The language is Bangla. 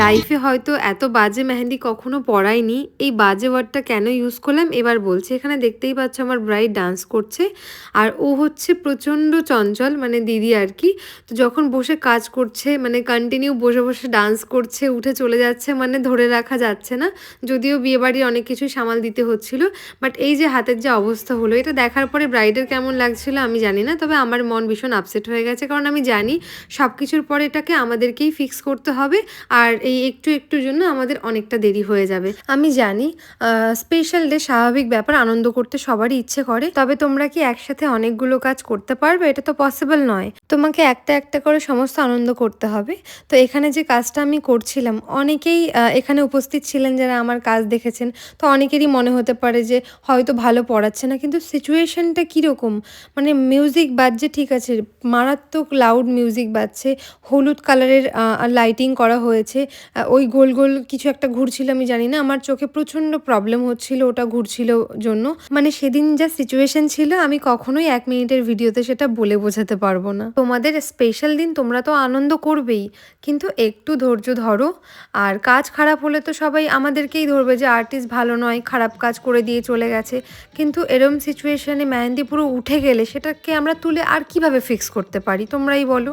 লাইফে হয়তো এত বাজে মেহেন্দি কখনো পড়াইনি। এই বাজে ওয়ার্ডটা কেন ইউজ করলাম এবার বলছি। এখানে দেখতেই পাচ্ছ আমার ব্রাইড ডান্স করছে। আর ও হচ্ছে প্রচণ্ড চঞ্চল, মানে দিদি আর কি। তো যখন বসে কাজ করছে মানে কন্টিনিউ বসে বসে ডান্স করছে, উঠে চলে যাচ্ছে, মানে ধরে রাখা যাচ্ছে না। যদিও বিয়েবাড়ির অনেক কিছুই সামাল দিতে হচ্ছিল, বাট এই যে হাতের যে অবস্থা হলো, এটা দেখার পরে ব্রাইডের কেমন লাগছিল আমি জানি না, তবে আমার মন ভীষণ আপসেট হয়ে গেছে। কারণ আমি জানি সব কিছুর পরে এটাকে আমাদেরকেই ফিক্স করতে হবে, আর এই একটু একটুর জন্য আমাদের অনেকটা দেরি হয়ে যাবে। আমি জানি স্পেশাল ডে স্বাভাবিক ব্যাপার, আনন্দ করতে সবারই ইচ্ছে করে, তবে তোমরা কি একসাথে অনেকগুলো কাজ করতে পারবে? এটা তো পসিবল নয়। তোমাকে একটা একটা করে সমস্ত আনন্দ করতে হবে। তো এখানে যে কাজটা আমি করছিলাম, অনেকেই এখানে উপস্থিত ছিলেন যারা আমার কাজ দেখেছেন। তো অনেকেরই মনে হতে পারে যে হয়তো ভালো পড়াচ্ছে না, কিন্তু সিচুয়েশনটা কীরকম, মানে মিউজিক বাজছে ঠিক আছে, মারাত্মক লাউড মিউজিক বাজছে, হলুদ কালারের লাইটিং করা হয়েছে, ওই গোল গোল কিছু একটা ঘুরছিল, আমি জানি না, আমার চোখে প্রচণ্ড প্রবলেম হচ্ছিল ওটা ঘুরছিল জন্য। মানে সেদিন যা সিচুয়েশন ছিল আমি কখনোই 1 মিনিটের ভিডিওতে সেটা বলে বোঝাতে পারবো না। তোমাদের স্পেশাল দিন, তোমরা তো আনন্দ করবেই, কিন্তু একটু ধৈর্য ধরো। আর কাজ খারাপ হলে তো সবাই আমাদেরকেই ধরবে যে আর্টিস্ট ভালো নয়, খারাপ কাজ করে দিয়ে চলে গেছে। কিন্তু এরম সিচুয়েশনে মেহেন্দি পুরো উঠে গেলে সেটাকে আমরা তুলে আর কিভাবে ফিক্স করতে পারি তোমরাই বলো।